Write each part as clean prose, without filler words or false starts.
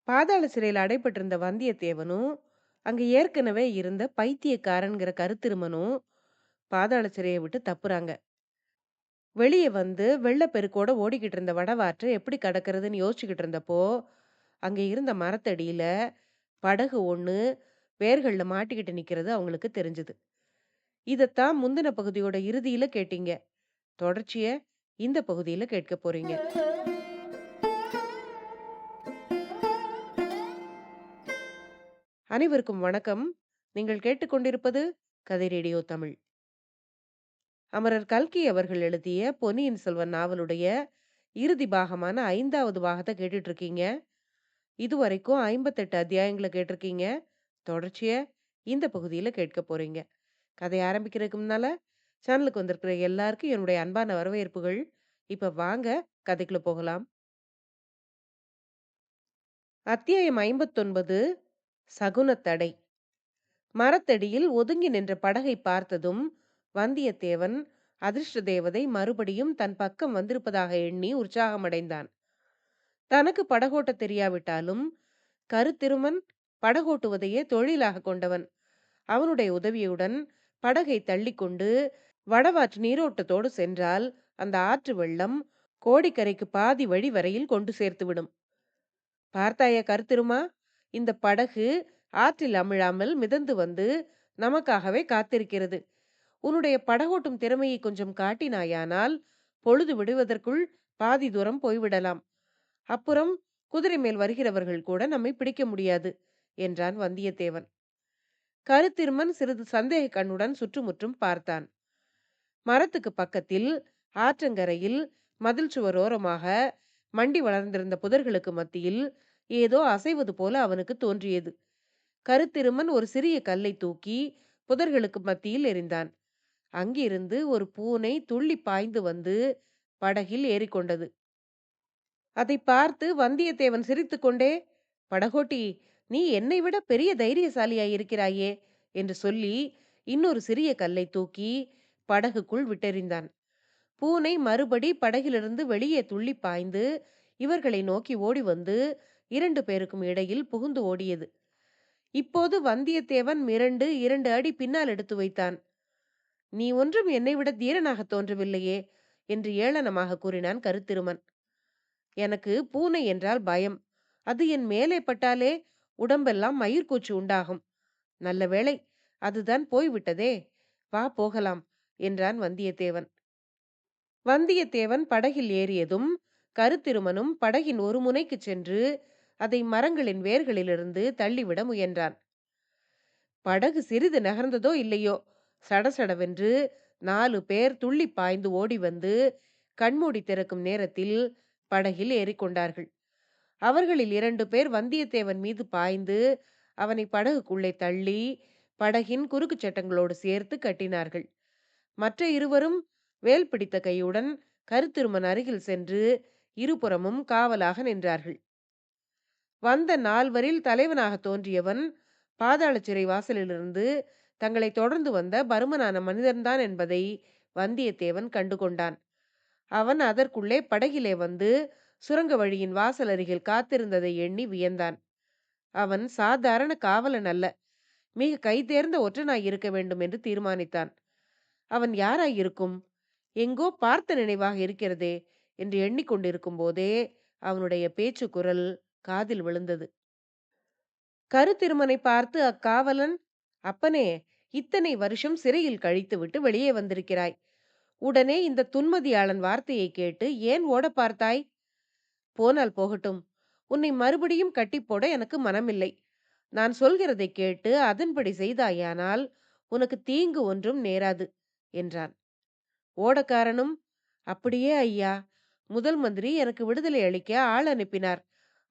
பாதாள சிறையில அடைபட்டிருந்த வந்தியத்தேவனும், அங்க ஏற்கனவே இருந்த பைத்தியக்காரன்கிற கருத்திருமனும் பாதாள சிறைய விட்டு தப்புறாங்க. வெளிய வந்து வெள்ளப்பெருக்கோட ஓடிக்கிட்டு இருந்த வடவாற்ற எப்படி கடக்கிறதுன்னு யோசிச்சுக்கிட்டு இருந்தப்போ, அங்க இருந்த மரத்தடியில படகு ஒண்ணு வேர்கள்ல மாட்டிக்கிட்டு நிக்கிறது அவங்களுக்கு தெரிஞ்சது. இதத்தான் முந்தின பகுதியோட இறுதியில கேட்டீங்க. தொடர்ச்சிய இந்த பகுதியில கேட்கப் போறீங்க. அனைவருக்கும் வணக்கம். நீங்கள் கேட்டுக்கொண்டிருப்பது கதை ரேடியோ தமிழ். அமரர் கல்கி அவர்கள் எழுதிய பொன்னியின் செல்வன் நாவலுடைய இறுதி பாகமான 5வது பாகத்த கேட்டுட்டு இருக்கீங்க. இதுவரைக்கும் 58 அத்தியாயங்கள கேட்டிருக்கீங்க. தொடர்ச்சிய இந்த பகுதியில கேட்க போறீங்க. கதை ஆரம்பிக்கிறதுக்கு முன்னால சேனலுக்கு வந்திருக்கிற எல்லாருக்கும் என்னுடைய அன்பான வரவேற்புகள். இப்ப வாங்க கதைக்குள்ள போகலாம். அத்தியாயம் 59 சகுனத்தடை. மரத்தடியில் ஒதுங்கி நின்ற படகை பார்த்ததும் வந்தியத்தேவன் அதிர்ஷ்ட தேவதை மறுபடியும் தன் பக்கம் வந்திருப்பதாக எண்ணி உற்சாகமடைந்தான். தனக்கு படகோட்ட தெரியாவிட்டாலும் கருத்திருமன் படகோட்டுவதையே தொழிலாக கொண்டவன். அவனுடைய உதவியுடன் படகை தள்ளிக்கொண்டு வடவாற்று நீரோட்டத்தோடு சென்றால் அந்த ஆற்று வெள்ளம் கோடிக்கரைக்கு பாதி வழி வரையில் கொண்டு சேர்த்துவிடும். பார்த்தாயா கருத்திருமா, இந்த படகு ஆற்றில் அமிழாமல் மிதந்து வந்து நமக்காகவே காத்திருக்கிறது. உன்னுடைய படகோட்டும் திறமையை கொஞ்சம் காட்டினாயானால் பொழுது விடுவதற்குள் பாதி தூரம் போய்விடலாம். அப்புறம் குதிரை மேல் வருகிறவர்கள் கூட நம்மை பிடிக்க முடியாது என்றான் வந்தியத்தேவன். கருத்திருமன் சிறிது சந்தேக கண்ணுடன் சுற்றுமுற்றும் பார்த்தான். மரத்துக்கு பக்கத்தில் ஆற்றங்கரையில் மதில் சுவரோரமாக மண்டி வளர்ந்திருந்த புதர்களுக்கு மத்தியில் ஏதோ அசைவது போல அவனுக்கு தோன்றியது. கருத்திருமன் ஒரு சிறிய கல்லை தூக்கி புதர்களுக்கு மத்தியில் எறிந்தான். அங்கிருந்து ஒரு பூனை துள்ளி பாய்ந்து வந்து படகில் ஏறிக்கொண்டது. அதை பார்த்து வந்தியத்தேவன் சிரித்துக்கொண்டே, படகோட்டி, நீ என்னை விட பெரிய தைரியசாலியாயிருக்கிறாயே என்று சொல்லி இன்னொரு சிறிய கல்லை தூக்கி படகுக்குள் விட்டெறிந்தான். பூனை மறுபடி படகிலிருந்து வெளியே துள்ளி பாய்ந்து இவர்களை நோக்கி ஓடி வந்து 2 பேருக்கும் இடையில் புகுந்து ஓடியது. இப்போது வந்தியத்தேவன் மிரண்டு 2 அடி பின்னால் எடுத்து வைத்தான். நீ ஒன்றும் என்னை விட தீரனாக தோன்றவில்லையே என்று ஏளனமாக கூறினான் கருத்திருமன். எனக்கு பூனை என்றால் பயம். அது என் மேலே பட்டாலே உடம்பெல்லாம் மயிர்கூச்சு உண்டாகும். நல்ல வேளை, அதுதான் போய்விட்டதே. வா போகலாம் என்றான் வந்தியத்தேவன். வந்தியத்தேவன் படகில் ஏறியதும் கருத்திருமனும் படகின் ஒரு முனைக்கு சென்று அதை மரங்களின் வேர்களிலிருந்து தள்ளிவிட முயன்றான். படகு சிறிது நகர்ந்ததோ இல்லையோ, சடசடவென்று 4 பேர் துள்ளி பாய்ந்து ஓடி வந்து கண்மூடி திறக்கும் நேரத்தில் படகில் ஏறிக்கொண்டார்கள். அவர்களில் 2 பேர் வந்தியத்தேவன் மீது பாய்ந்து அவனை படகுக்குள்ளே தள்ளி படகின் குறுக்கு சட்டங்களோடு சேர்த்து கட்டினார்கள். மற்ற இருவரும் வேல் பிடித்த கையுடன் கருத்திருமன் அருகில் சென்று இருபுறமும் காவலாக நின்றார்கள். வந்த 4வரில் தலைவனாக தோன்றியவன் பாதாள சிறை வாசலிலிருந்து தங்களை தொடர்ந்து வந்த பருமனான மனிதன்தான் என்பதை வந்தியத்தேவன் கண்டுகொண்டான். அவன் அதற்குள்ளே படகிலே வந்து சுரங்க வழியின் வாசல் அருகில் காத்திருந்ததை எண்ணி வியந்தான். அவன் சாதாரண காவலன் அல்ல, மிக கைதேர்ந்த ஒற்றனாய் இருக்க வேண்டும் என்று தீர்மானித்தான். அவன் யாராயிருக்கும்? எங்கோ பார்த்த நினைவாக இருக்கிறதே என்று எண்ணிக்கொண்டிருக்கும் போதே அவனுடைய பேச்சு குரல் காதில் விழுந்தது. கருத்திருமனை பார்த்து அக்காவலன், அப்பனே, இத்தனை வருஷம் சிறையில் கழித்துவிட்டு வெளியே வந்திருக்கிறாய். உடனே இந்த துன்மதியாளன் வார்த்தையை கேட்டு ஏன் ஓட பார்த்தாய்? போனால் போகட்டும். உன்னை மறுபடியும் கட்டிப்போட எனக்கு மனமில்லை. நான் சொல்கிறதை கேட்டு அதன்படி செய்தாயானால் உனக்கு தீங்கு ஒன்றும் நேராது என்றான். ஓடக்காரனும், அப்படியே ஐயா, முதல் மந்திரி எனக்கு விடுதலை அளிக்க ஆள் அனுப்பினார்.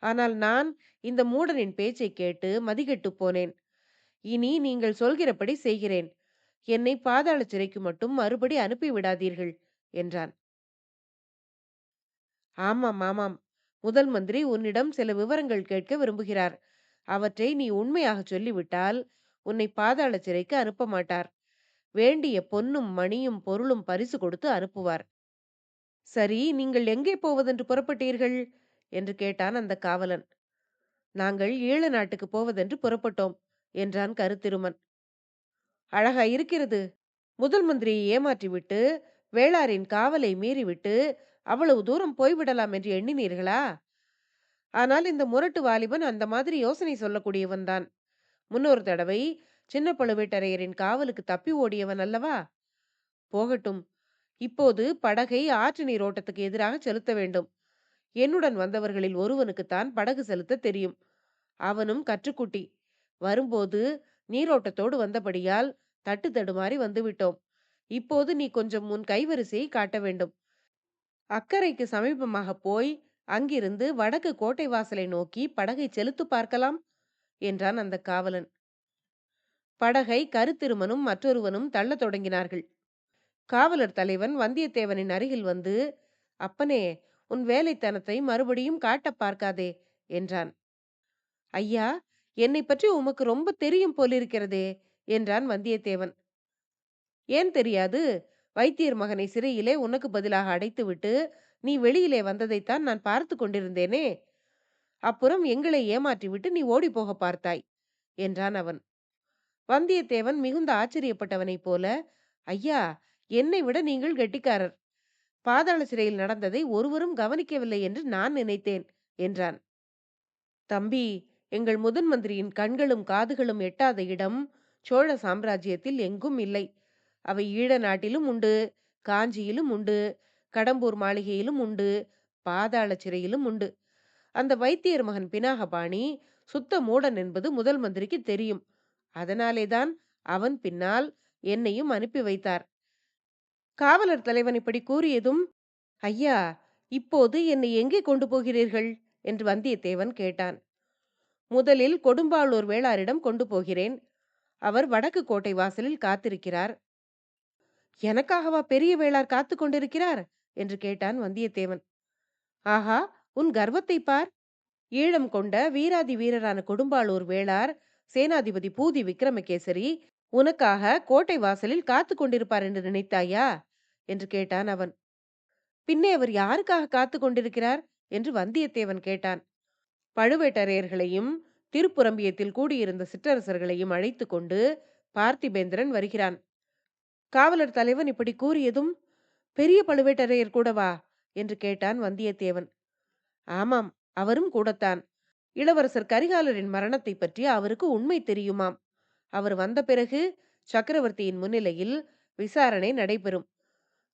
ஆனால் நான் இந்த மூடனின் பேச்சை கேட்டு மதிகெட்டு போனேன். இனி நீங்கள் சொல்கிறபடி செய்கிறேன். என்னை பாதாள சிறைக்கு மட்டும் மறுபடி அனுப்பி விடாதீர்கள் என்றான். ஆமாம் ஆமாம், முதல் மந்திரி உன்னிடம் சில விவரங்கள் கேட்க விரும்புகிறார். அவற்றை நீ உண்மையாக சொல்லிவிட்டால் உன்னை பாதாள சிறைக்கு அனுப்ப மாட்டார் வேண்டிய பொன்னும் மணியும் பொருளும் பரிசு கொடுத்து அனுப்புவார். சரி, நீங்கள் எங்கே போவதென்று புறப்பட்டீர்கள் என்று கேட்டான் அந்த காவலன். நாங்கள் ஈழ நாட்டுக்கு போவதென்று புறப்பட்டோம் என்றான் கருத்திருமன். அழகா இருக்கிறது. முதல் மந்திரியை ஏமாற்றிவிட்டு வேளாரின் காவலை மீறிவிட்டு அவ்வளவு தூரம் போய்விடலாம் என்று எண்ணினீர்களா? ஆனால் இந்த முரட்டு வாலிபன் அந்த மாதிரி யோசனை சொல்லக்கூடியவன் தான். முன்னொரு தடவை சின்ன பழுவேட்டரையரின் காவலுக்கு தப்பி ஓடியவன் அல்லவா? போகட்டும். இப்போது படகை ஆற்று நீரோட்டத்துக்கு எதிராக செலுத்த வேண்டும். என்னுடன் வந்தவர்களில் ஒருவனுக்குத்தான் படகு செலுத்த தெரியும். அவனும் கற்றுக்குட்டி. வரும்போது நீரோட்டத்தோடு வந்தபடியால் தட்டு தடுமாறி வந்துவிட்டோம். இப்போது நீ கொஞ்சம் உன் கைவரிசையை காட்ட வேண்டும். அக்கரைக்கு சமீபமாக போய் அங்கிருந்து வடக்கு கோட்டை வாசலை நோக்கி படகை செலுத்து பார்க்கலாம் என்றான் அந்த காவலன். படகை கருத்திருமனும் மற்றொருவனும் தள்ளத் தொடங்கினார்கள். காவலர் தலைவன் வந்தியத்தேவனின் அருகில் வந்து, அப்பனே, உன் வேலைத்தனத்தை மறுபடியும் காட்டப் பார்க்காதே என்றான். ஐயா, என்னை பற்றி உமக்கு ரொம்ப தெரியும் போலிருக்கிறதே என்றான் வந்தியத்தேவன். ஏன் தெரியாது? வைத்தியர் மகனை சிறையிலே உனக்கு பதிலாக அடைத்துவிட்டு நீ வெளியிலே வந்ததைத்தான் நான் பார்த்து கொண்டிருந்தேனே. அப்புறம் எங்களை ஏமாற்றிவிட்டு நீ ஓடி போக பார்த்தாய் என்றான் அவன். வந்தியத்தேவன் மிகுந்த ஆச்சரியப்பட்டவனைப் போல, ஐயா, என்னை விட நீங்கள் கெட்டிக்காரர். பாதாள சிறையில் நடந்ததை ஒருவரும் கவனிக்கவில்லை என்று நான் நினைத்தேன் என்றான். தம்பி, எங்கள் முதன் மந்திரியின் கண்களும் காதுகளும் எட்டாத இடம் சோழ சாம்ராஜ்யத்தில் எங்கும் இல்லை. அவை ஈழ நாட்டிலும் உண்டு, காஞ்சியிலும் உண்டு, கடம்பூர் மாளிகையிலும் உண்டு, பாதாள சிறையிலும் உண்டு. அந்த வைத்தியர் மகன் பினாகபாணி சுத்த மூடன் என்பது முதல் மந்திரிக்கு தெரியும். அதனாலேதான் அவன் பின்னால் என்னையும் அனுப்பி வைத்தார். காவலர் தலைவன் இப்படி கூறியதும், ஐயா, இப்போது என்னை எங்கே கொண்டு போகிறீர்கள் என்று வந்தியத்தேவன் கேட்டான். முதலில் கொடும்பாளூர் வேளாரிடம் கொண்டு போகிறேன். அவர் வடக்கு கோட்டை வாசலில் காத்திருக்கிறார். எனக்காகவா பெரிய வேளார் காத்து கொண்டிருக்கிறார் என்று கேட்டான் வந்தியத்தேவன். ஆஹா, உன் கர்வத்தை பார். ஈழம் கொண்ட வீராதி வீரரான கொடும்பாளூர் வேளார் சேனாதிபதி பூதி விக்ரமகேசரி உனக்காக கோட்டை வாசலில் காத்து கொண்டிருப்பார் என்று நினைத்தாயா என்று கேட்டான் அவன். பின்னே அவர் யாருக்காக காத்து கொண்டிருக்கிறார் என்று வந்தியத்தேவன் கேட்டான். பழுவேட்டரையர்களையும் திருப்புரம்பியத்தில் கூடியிருந்த சிற்றரசர்களையும் அழைத்து கொண்டு பார்த்திபேந்திரன் வருகிறான். காவலர் தலைவன் இப்படி கூறியதும், பெரிய பழுவேட்டரையர் கூடவா என்று கேட்டான் வந்தியத்தேவன். ஆமாம், அவரும் கூடத்தான். இளவரசர் கரிகாலரின் மரணத்தை பற்றி அவருக்கு உண்மை தெரியுமாம். அவர் வந்த பிறகு சக்கரவர்த்தியின் முன்னிலையில் விசாரணை நடைபெறும்.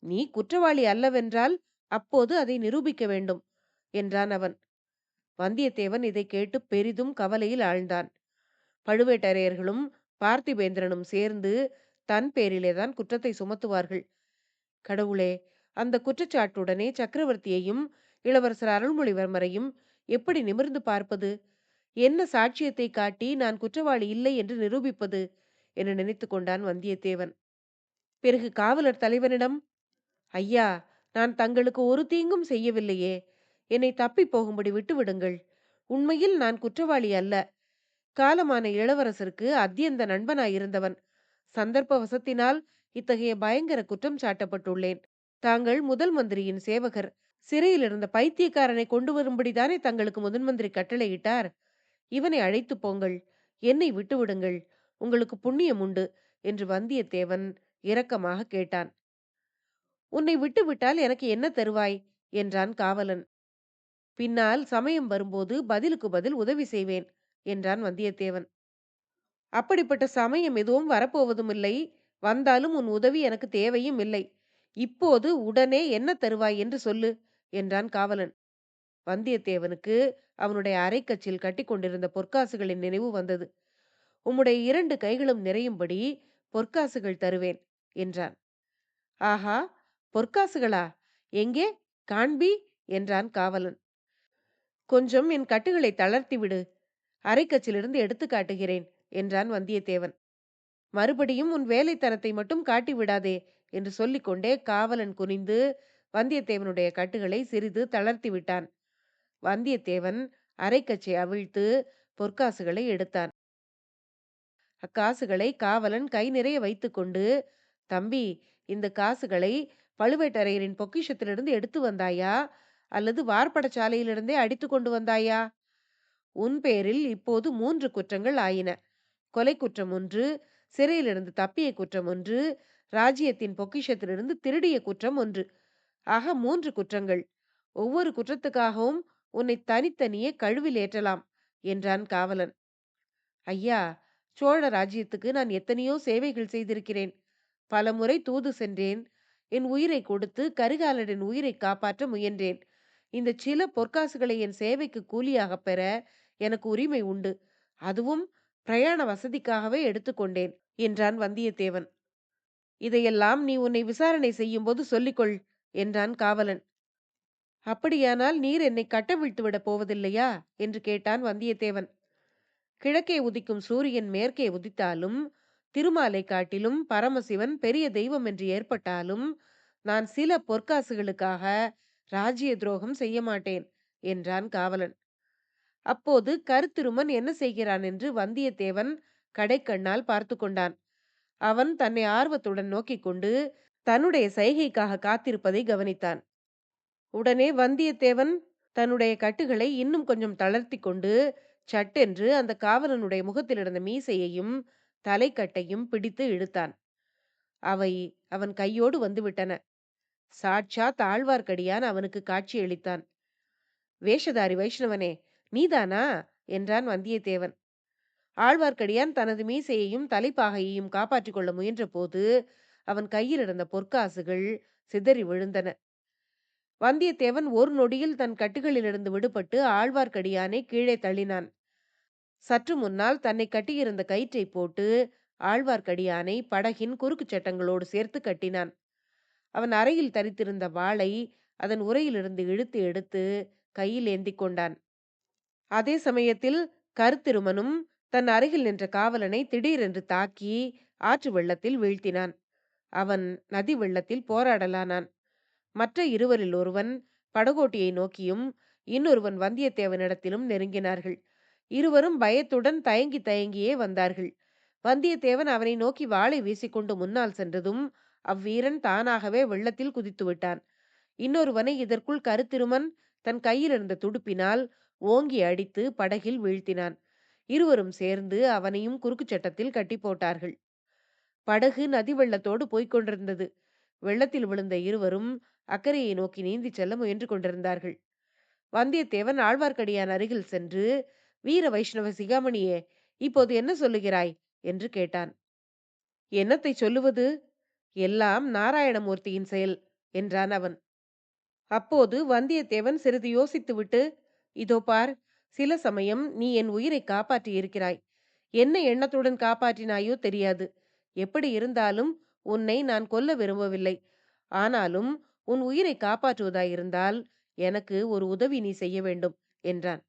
நீ குற்றவாளி அல்லவென்றால் அப்போது அதை நிரூபிக்க வேண்டும் என்றான் அவன். வந்தியத்தேவன் இதை கேட்டு பெரிதும் கவலையில் ஆழ்ந்தான். பழுவேட்டரையர்களும் பார்த்திபேந்திரனும் சேர்ந்து தன் பேரிலேதான் குற்றத்தை சுமத்துவார்கள். கடவுளே, அந்த குற்றச்சாட்டுடனே சக்கரவர்த்தியையும் இளவரசர் அருள்மொழிவர்மரையும் எப்படி நிமிர்ந்து பார்ப்பது? என்ன சாட்சியத்தை காட்டி நான் குற்றவாளி இல்லை என்று நிரூபிப்பது என்று நினைத்து கொண்டான் வந்தியத்தேவன். பிறகு காவலர் தலைவனிடம், ஐயா, நான் தங்களுக்கு ஒரு தீங்கும் செய்யவில்லையே. என்னை தப்பி போகும்படி விட்டுவிடுங்கள். உண்மையில் நான் குற்றவாளி அல்ல. காலமான இளவரசருக்கு அத்தியந்த நண்பனாயிருந்தவன். சந்தர்ப்ப வசத்தினால் இத்தகைய பயங்கர குற்றம் சாட்டப்பட்டுள்ளேன். தாங்கள் முதல் மந்திரியின் சேவகர். சிறையில் இருந்த பைத்தியக்காரனை கொண்டு வரும்படிதானே தங்களுக்கு முதன் மந்திரி கட்டளையிட்டார். இவனை அழைத்து போங்கள். என்னை விட்டுவிடுங்கள். உங்களுக்கு புண்ணியம் உண்டு என்று வந்தியத்தேவன் இரக்கமாக கேட்டான். உன்னை விட்டுவிட்டால் எனக்கு என்ன தருவாய் என்றான் காவலன். பின்னால் சமயம் வரும்போது பதிலுக்கு பதில் உதவி செய்வேன் என்றான் வந்தியத்தேவன். அப்படிப்பட்ட சமயம் எதுவும் வரப்போவதும் இல்லை. வந்தாலும் உன் உதவி எனக்கு தேவையும் இல்லை. இப்போது உடனே என்ன தருவாய் என்று சொல்லு என்றான் காவலன். வந்தியத்தேவனுக்கு அவனுடைய அரைக்கச்சில் கட்டி கொண்டிருந்த பொற்காசுகளின் நினைவு வந்தது. உம்முடைய 2 கைகளும் நிறையும்படி பொற்காசுகள் தருவேன் என்றான். ஆஹா, பொற்காசுகளா? எங்கே காண்பி என்றான் காவலன். கொஞ்சம் என் கட்டுகளை தளர்த்தி விடு. அரைக்கச்சிலிருந்து எடுத்து காட்டுகிறேன் என்றான் வந்தியத்தேவன். மறுபடியும் உன் வேலைத்தனத்தை மட்டும் காட்டி விடாதே என்று சொல்லிக்கொண்டே காவலன் குனிந்து வந்தியத்தேவனுடைய கட்டுகளை சிறிது தளர்த்தி விட்டான். வந்தியத்தேவன் அரைக்கச்சை அவிழ்த்து பொற்காசுகளை எடுத்தான். அக்காசுகளை காவலன் கை நிறைய வைத்துக்கொண்டு தம்பி, இந்த காசுகளை பழுவேட்டரையரின் பொக்கிஷத்திலிருந்து எடுத்து வந்தாயா, அல்லது வார்ப்படசாலையிலிருந்தே அடித்து கொண்டு வந்தாயா? உன் பேரில் இப்போது 3 குற்றங்கள் ஆயின. கொலை குற்றம் ஒன்று, சிறையிலிருந்து தப்பிய குற்றம் ஒன்று, ராஜ்யத்தின் பொக்கிஷத்திலிருந்து திருடிய குற்றம் ஒன்று. ஆக 3 குற்றங்கள். ஒவ்வொரு குற்றத்துக்காகவும் உன்னை தனித்தனியே கழுவில் ஏற்றலாம் என்றான் காவலன். ஐயா, சோழ ராஜ்யத்துக்கு நான் எத்தனையோ சேவைகள் செய்திருக்கிறேன். பலமுறை தூது சென்றேன். என் உயிரை கொடுத்து கரிகாலரின் உயிரை காப்பாற்ற முயன்றேன். இந்த சில பொற்காசுகளை என் சேவைக்கு கூலியாக பெற எனக்கு உரிமை உண்டு. அதுவும் பிரயாண வசதிக்காகவே எடுத்துக்கொண்டேன் என்றான் வந்தியத்தேவன். இதையெல்லாம் நீ உன்னை விசாரணை செய்யும்போது சொல்லிக்கொள் என்றான் காவலன். அப்படியானால் நீர் என்னை கட்டவிழ்த்து விடப் போவதில்லையா என்று கேட்டான் வந்தியத்தேவன். கிழக்கே உதிக்கும் சூரியன் மேற்கே உதித்தாலும், திருமாலை காட்டிலும் பரமசிவன் பெரிய தெய்வம் என்று ஏற்பட்டாலும், நான் சில பொற்காசுகளுக்காக ராஜ்ய துரோகம் செய்ய மாட்டேன் என்றான் காவலன். அப்போது கருத்திருமன் என்ன செய்கிறான் என்று வந்தியத்தேவன் கடைக்கண்ணால் பார்த்து கொண்டான். அவன் தன்னை ஆர்வத்துடன் நோக்கிக் கொண்டு தன்னுடைய சைகைக்காக காத்திருப்பதை கவனித்தான். உடனே வந்தியத்தேவன் தன்னுடைய கட்டுகளை இன்னும் கொஞ்சம் தளர்த்தி கொண்டு சட்டென்று அந்த காவலனுடைய முகத்தில் இருந்த மீசையையும் தலைக்கட்டையும் பிடித்து இழுத்தான். அவை அவன் கையோடு வந்துவிட்டன. சாட்சாத் ஆழ்வார்க்கடியான் அவனுக்கு காட்சியளித்தான். வேஷதாரி வைஷ்ணவனே, நீதானா என்றான் வந்தியத்தேவன். ஆழ்வார்க்கடியான் தனது மீசையையும் தலைப்பாகையையும் காப்பாற்றிக் கொள்ள முயன்ற போது அவன் கையில் இருந்த பொற்காசுகள் சிதறி விழுந்தன. வந்தியத்தேவன் ஒரு நொடியில் தன் கட்டுகளிலிருந்து விடுபட்டு ஆழ்வார்க்கடியானை கீழே தள்ளினான். சற்று முன்னால் தன்னை கட்டியிருந்த கயிற்றை போட்டு ஆழ்வார்க்கடியானை படகின் குறுக்கு சட்டங்களோடு சேர்த்து கட்டினான். அவன் அறையில் தரித்திருந்த வாளை அதன் உரையிலிருந்து இழுத்து எடுத்து கையில் ஏந்தி கொண்டான். அதே சமயத்தில் கருத்திருமனும் தன் அருகில் நின்ற காவலனை திடீரென்று தாக்கி ஆற்று வெள்ளத்தில் வீழ்த்தினான். அவன் நதி வெள்ளத்தில் போராடலானான். மற்ற இருவரில் ஒருவன் படகோட்டியை நோக்கியும் இன்னொருவன் வந்தியத்தேவனிடத்திலும் நெருங்கினார்கள். இருவரும் பயத்துடன் தயங்கி தயங்கியே வந்தார்கள். வந்தியத்தேவன் அவனை நோக்கி வாளை வீசிக்கொண்டு முன்னால் சென்றதும் அவ்வீரன் தானாகவே வெள்ளத்தில் குதித்து விட்டான். இன்னொருவனை இதற்குள் கருத்திருமன் தன் கையில் இருந்த துடுப்பினால் ஓங்கி அடித்து படகில் வீழ்த்தினான். இருவரும் சேர்ந்து அவனையும் குறுக்கு சட்டத்தில் கட்டி போட்டார்கள். படகு நதி வெள்ளத்தோடு போய்க் கொண்டிருந்தது. வெள்ளத்தில் விழுந்த இருவரும் அக்கறையை நோக்கி நீந்தி செல்ல முயன்று கொண்டிருந்தார்கள். வந்தியத்தேவன் ஆழ்வார்க்கடியான் அருகில் சென்று, வீர வைஷ்ணவ சிகாமணியே, இப்போது என்ன சொல்லுகிறாய் என்று கேட்டான். என்னத்தை சொல்லுவது? எல்லாம் நாராயணமூர்த்தியின் செயல் என்றான் அவன். அப்போது வந்தியத்தேவன் சிறிது யோசித்துவிட்டு, இதோ பார், சில சமயம் நீ என் உயிரை காப்பாற்றி இருக்கிறாய். என்ன எண்ணத்துடன் காப்பாற்றினாயோ தெரியாது. எப்படி இருந்தாலும் உன்னை நான் கொல்ல விரும்பவில்லை. ஆனாலும் உன் உயிரை காப்பாற்றுவதாயிருந்தால் எனக்கு ஒரு உதவி நீ செய்ய வேண்டும் என்றான்.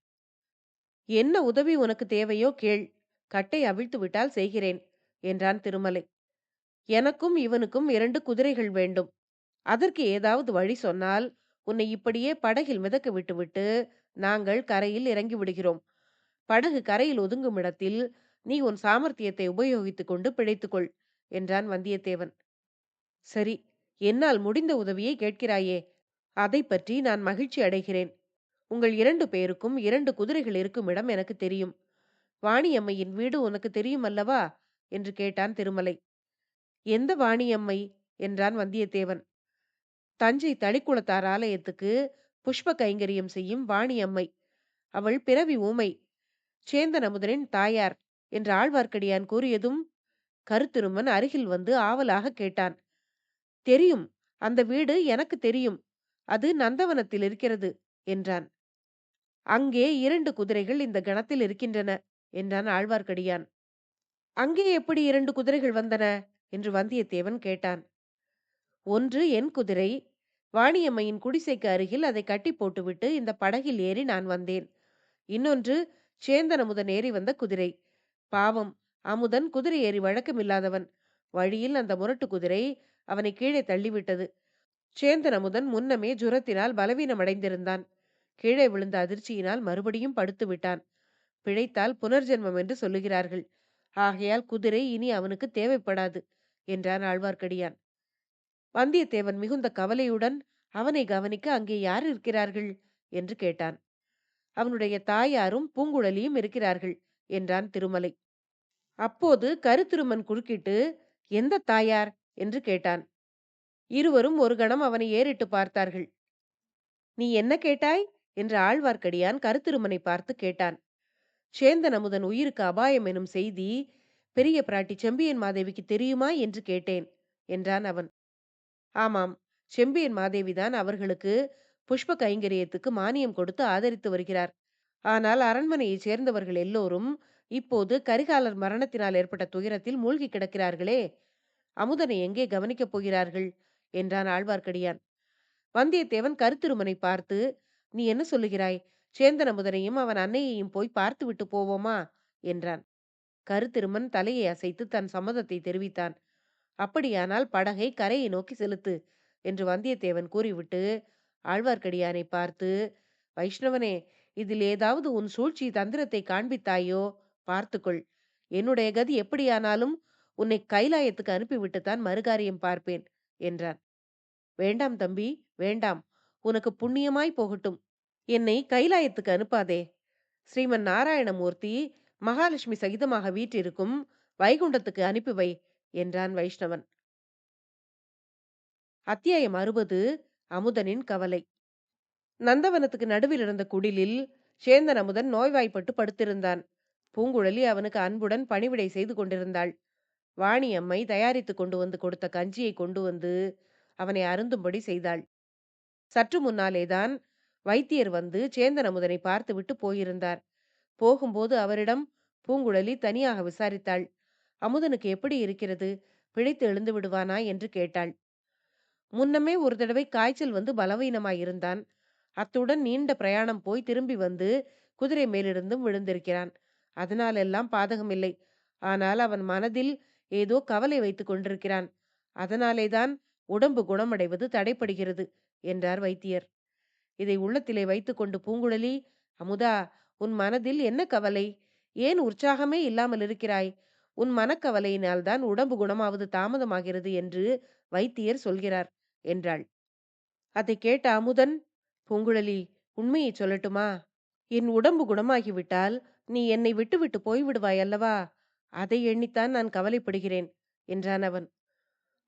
என்ன உதவி உனக்கு தேவையோ கேள். கட்டை அவிழ்த்து விட்டால் செய்கிறேன் என்றான் திருமலை. எனக்கும் இவனுக்கும் 2 குதிரைகள் வேண்டும். அதற்கு ஏதாவது வழி சொன்னால் உன்னை இப்படியே படகில் மிதக்க விட்டுவிட்டு நாங்கள் கரையில் இறங்கி விடுகிறோம். படகு கரையில் ஒதுங்கும் இடத்தில் நீ உன் சாமர்த்தியத்தை உபயோகித்துக் கொண்டு பிழைத்துக்கொள் என்றான் வந்தியத்தேவன். சரி, என்னால் முடிந்த உதவியை கேட்கிறாயே, அதை பற்றி நான் மகிழ்ச்சி அடைகிறேன். உங்கள் 2 பேருக்கும் 2 குதிரைகள் இருக்கும் இடம் எனக்கு தெரியும். வாணியம்மையின் வீடு உனக்கு தெரியும் அல்லவா என்று கேட்டான் திருமலை. எந்த வாணியம்மை என்றான் வந்தியத்தேவன். தஞ்சை தளிக்குளத்தார் ஆலயத்துக்கு புஷ்ப கைங்கரியம் செய்யும் வாணியம்மை. அவள் பிறவி ஊமை. சேந்தன் அமுதனின் தாயார் என்று ஆழ்வார்க்கடியான் கூறியதும் கருத்திருமன் அருகில் வந்து ஆவலாக கேட்டான். தெரியும், அந்த வீடு எனக்கு தெரியும். அது நந்தவனத்தில் இருக்கிறது என்றான். அங்கே 2 குதிரைகள் இந்த கணத்தில் இருக்கின்றன என்றான் ஆழ்வார்க்கடியான். அங்கே எப்படி 2 குதிரைகள் வந்தன என்று வந்தியத்தேவன் கேட்டான். ஒன்று என் குதிரை. வாணியம்மையின் குடிசைக்கு அருகில் அதை கட்டி போட்டுவிட்டு இந்த படகில் ஏறி நான் வந்தேன். இன்னொன்று சேந்தன் அமுதன் ஏறி வந்த குதிரை. பாவம், அமுதன் குதிரை ஏறி வழக்கமில்லாதவன். வழியில் அந்த முரட்டு குதிரை அவனை கீழே தள்ளிவிட்டது. சேந்தன் அமுதன் முன்னமே ஜுரத்தினால் பலவீனமடைந்திருந்தான். கீழே விழுந்த அதிர்ச்சியினால் மறுபடியும் படுத்து விட்டான். பிழைத்தால் புனர்ஜென்மம் என்று சொல்லுகிறார்கள். ஆகையால் குதிரை இனி அவனுக்கு தேவைப்படாது என்றான் ஆழ்வார்க்கடியான். வந்தியத்தேவன் மிகுந்த கவலையுடன் அவனை கவனிக்க அங்கே யார் இருக்கிறார்கள் என்று கேட்டான். அவனுடைய தாயாரும் பூங்குழலியும் இருக்கிறார்கள் என்றான் திருமலை. அப்போது கருத்திருமன் குறுக்கிட்டு, எந்த தாயார் என்று கேட்டான். இருவரும் ஒரு கணம் அவனை ஏறிட்டு பார்த்தார்கள். நீ என்ன கேட்டாய் என்று ஆழ்வார்க்கடியான் கருத்திருமனை பார்த்து கேட்டான். சேந்தன் அமுதன் உயிருக்கு அபாயம் எனும் செய்தி பெரிய பிராட்டி செம்பியன் மாதேவிக்கு தெரியுமா என்று கேட்டேன் என்றான் அவன். ஆமாம், செம்பியன் மாதேவிதான் அவர்களுக்கு புஷ்ப கைங்கரியத்துக்கு மானியம் கொடுத்து ஆதரித்து வருகிறார். ஆனால் அரண்மனையைச் சேர்ந்தவர்கள் எல்லோரும் இப்போது கரிகாலர் மரணத்தினால் ஏற்பட்ட துயரத்தில் மூழ்கி கிடக்கிறார்களே, அமுதனை எங்கே கவனிக்கப் போகிறார்கள் என்றான் ஆழ்வார்க்கடியான். வந்தியத்தேவன் கருத்திருமனை பார்த்து, நீ என்ன சொல்லுகிறாய்? சேந்தன் அமுதனையும் அவன் அன்னையையும் போய் பார்த்து விட்டு போவோமா என்றான். கருத்திருமன் தலையை அசைத்து தன் சம்மதத்தை தெரிவித்தான். அப்படியானால் படகை கரையை நோக்கி செலுத்து என்று வந்தியத்தேவன் கூறிவிட்டு ஆழ்வார்க்கடியானை பார்த்து, வைஷ்ணவனே, இதில் ஏதாவது உன் சூழ்ச்சி தந்திரத்தை காண்பித்தாயோ பார்த்துக்கொள். என்னுடைய கதி எப்படியானாலும் உன்னை கைலாயத்துக்கு அனுப்பிவிட்டுத்தான் மறுகாரியம் பார்ப்பேன் என்றான். வேண்டாம் தம்பி, வேண்டாம். உனக்கு புண்ணியமாய் போகட்டும். என்னை கைலாயத்துக்கு அனுப்பாதே. ஸ்ரீமன் நாராயணமூர்த்தி மகாலட்சுமி சகிதமாக வீற்றிருக்கும் வைகுண்டத்துக்கு அனுப்பி வை என்றான் வைஷ்ணவன். அத்தியாயம் 60. அமுதனின் கவலை. நந்தவனத்துக்கு நடுவில் இருந்த குடிலில் சேந்தன் அமுதன் நோய்வாய்ப்பட்டு படுத்திருந்தான். பூங்குழலி அவனுக்கு அன்புடன் பணிவிடை செய்து கொண்டிருந்தாள். வாணி அம்மை தயாரித்து கொண்டு வந்து கொடுத்த கஞ்சியை கொண்டு வந்து அவனை அருந்தும்படி செய்தாள். சற்று முன்னாலேதான் வைத்தியர் வந்து சேந்தன் அமுதனை பார்த்துவிட்டு போயிருந்தார். போகும்போது அவரிடம் பூங்குழலி தனியாக விசாரித்தாள். அமுதனுக்கு எப்படி இருக்கிறது? பிழைத்து எழுந்து விடுவானா என்று கேட்டாள். முன்னமே ஒரு தடவை காய்ச்சல் வந்து பலவீனமாயிருந்தான். அத்துடன் நீண்ட பிரயாணம் போய் திரும்பி வந்து குதிரை மேலிருந்தும் விழுந்திருக்கிறான். அதனாலெல்லாம் பாதகமில்லை. ஆனால் அவன் மனதில் ஏதோ கவலை வைத்துக் கொண்டிருக்கிறான். அதனாலேதான் உடம்பு குணமடைவது தடைப்படுகிறது என்றார் வைத்தியர். இதை உள்ளத்திலே வைத்துக்கொண்டு பூங்குழலி, அமுதா, உன் மனதில் என்ன கவலை? ஏன் உற்சாகமே இல்லாமல் இருக்கிறாய்? உன் மனக்கவலையினால்தான் உடம்பு குணமாவது தாமதமாகிறது என்று வைத்தியர் சொல்கிறார் என்றாள். அதை கேட்ட அமுதன், பூங்குழலி, உண்மையை சொல்லட்டுமா? என் உடம்பு குணமாகிவிட்டால் நீ என்னை விட்டுவிட்டு போய்விடுவாய் அல்லவா? அதை எண்ணித்தான் நான் கவலைப்படுகிறேன் என்றான் அவன்.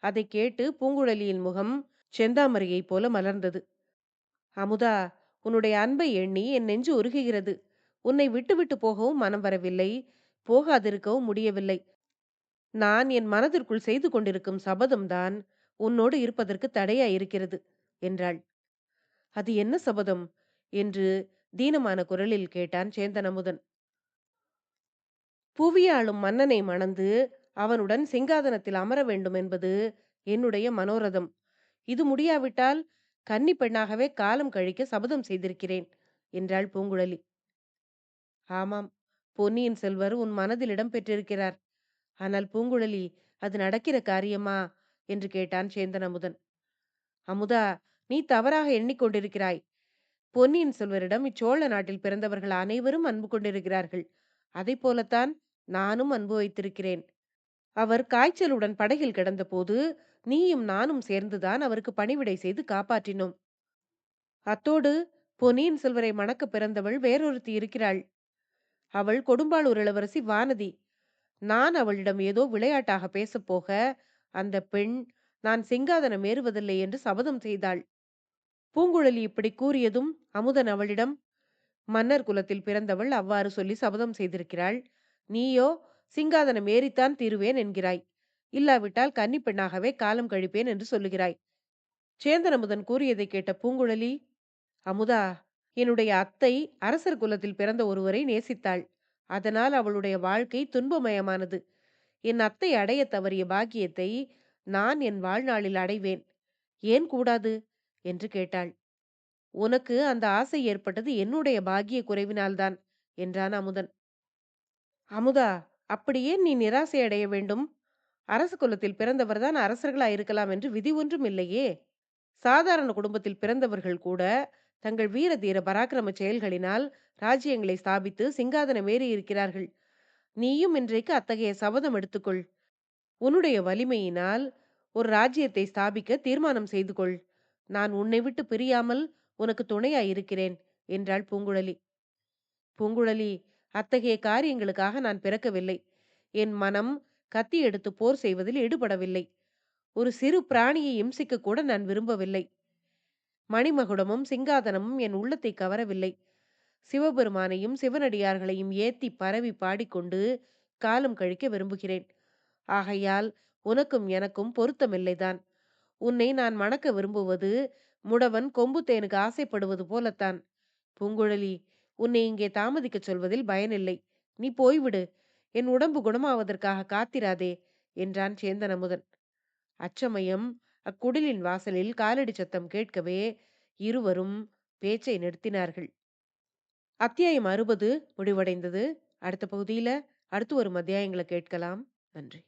அதை கேட்டு பூங்குழலியின் முகம் செந்தாமரையைப் போல மலர்ந்தது. அமுதா, உன்னுடைய அன்பை எண்ணி என் நெஞ்சு உருகுகிறது. உன்னை விட்டுவிட்டு போகவும் மனம் வரவில்லை, போகாதிருக்கவும் முடியவில்லை. நான் என் மனதிற்குள் செய்து கொண்டிருக்கும் சபதம்தான் உன்னோடு இருப்பதற்கு தடையாயிருக்கிறது என்றாள். அது என்ன சபதம் என்று தீனமான குரலில் கேட்டான் சேந்தன் அமுதன். புவியாளும் மன்னனை மணந்து அவனுடன் சிங்காதனத்தில் அமர வேண்டும் என்பது என்னுடைய மனோரதம். இது முடியாவிட்டால் கன்னி பெண்ணாகவே காலம் கழிக்க சபதம் செய்திருக்கிறேன் என்றாள் பூங்குழலி. ஆமாம், பொன்னியின் செல்வர் உன் மனதில் இடம் பெற்றிருக்கிறார். ஆனால் பூங்குழலி, அது நடக்கிற காரியமா என்று கேட்டான் சேந்தன் அமுதன். அமுதா, நீ தவறாக எண்ணிக்கொண்டிருக்கிறாய். பொன்னியின் செல்வரிடம் இச்சோழ நாட்டில் பிறந்தவர்கள் அனைவரும் அன்பு கொண்டிருக்கிறார்கள். அதை போலத்தான் நானும் அன்பு வைத்திருக்கிறேன். அவர் காய்ச்சலுடன் படகில் கிடந்தபோது நீயும் நானும் சேர்ந்துதான் அவருக்கு பணிவிடை செய்து காப்பாற்றினோம். அத்தோடு பொன்னியின் செல்வரை மணக்க பிறந்தவள் வேறொருத்தி இருக்கிறாள். அவள் கொடும்பாளூர் இளவரசி வானதி. நான் அவளிடம் ஏதோ விளையாட்டாக பேசப்போக அந்த பெண் நான் சிங்காதனம் ஏறுவதில்லை என்று சபதம் செய்தாள். பூங்குழலி இப்படி கூறியதும் அமுதன் அவளிடம், மன்னர் குலத்தில் பிறந்தவள் அவ்வாறு சொல்லி சபதம் செய்திருக்கிறாள். நீயோ சிங்காதனம் ஏறித்தான் தீருவேன் என்கிறாய். இல்லாவிட்டால் கன்னி பெண்ணாகவே காலம் கழிப்பேன் என்று சொல்லுகிறாய். சேந்தன் அமுதன் கூறியதை கேட்ட பூங்குழலி, அமுதா, என்னுடைய அத்தை அரசர் குலத்தில் பிறந்த ஒருவரை நேசித்தாள். அதனால் அவளுடைய வாழ்க்கை துன்பமயமானது. என் அத்தை அடைய தவறிய பாக்கியத்தை நான் என் வாழ்நாளில் அடைவேன். ஏன் கூடாது என்று கேட்டாள். உனக்கு அந்த ஆசை ஏற்பட்டது என்னுடைய பாக்கிய குறைவினால்தான் என்றான் அமுதன். அமுதா, அப்படியே நீ நிராசை அடைய வேண்டும்? அரச குலத்தில் பிறந்தவர்தான் அரசர்களாயிருக்கலாம் என்று விதி ஒன்றும் இல்லையே. சாதாரண குடும்பத்தில் பிறந்தவர்கள் கூட தங்கள் வீர தீர பராக்கிரம செயல்களினால் ராஜ்யங்களை ஸ்தாபித்து சிங்காதனம் ஏறி இருக்கிறார்கள். நீயும் இன்றைக்கு அத்தகைய சபதம் எடுத்துக்கொள். உன்னுடைய வலிமையினால் ஒரு ராஜ்யத்தை ஸ்தாபிக்க தீர்மானம் செய்து கொள். நான் உன்னை விட்டு பிரியாமல் உனக்கு துணையாய் இருக்கிறேன் என்றாள் பூங்குழலி. பூங்குழலி, அத்தகைய காரியங்களுக்காக நான் பிறக்கவில்லை. என் மனம் கத்தி எடுத்து போர் செய்வதில் ஈடுபடவில்லை. ஒரு சிறு பிராணியை இம்சிக்க கூட நான் விரும்பவில்லை. மணிமகுடமும் சிங்காதனமும் என் உள்ளத்தை கவரவில்லை. சிவபெருமானையும் சிவனடியார்களையும் ஏத்தி பரவி பாடிக்கொண்டு காலம் கழிக்க விரும்புகிறேன். ஆகையால் உனக்கும் எனக்கும் பொருத்தமில்லைதான். உன்னை நான் மணக்க விரும்புவது முடவன் கொம்பு தேனுக்கு ஆசைப்படுவது போலத்தான். பூங்குழலி, உன்னை இங்கே தாமதிக்கச் சொல்வதில் பயனில்லை. நீ போய்விடு. என் உடம்பு குணமாவதற்காக காத்திராதே என்றான் சேந்தன் அமுதன். அச்சமயம் அக்குடிலின் வாசலில் காலடி சத்தம் கேட்கவே இருவரும் பேச்சை நிறுத்தினார்கள். அத்தியாயம் 60 முடிவடைந்தது. அடுத்த பகுதியில அடுத்து வரும் அத்தியாயங்களை கேட்கலாம். நன்றி.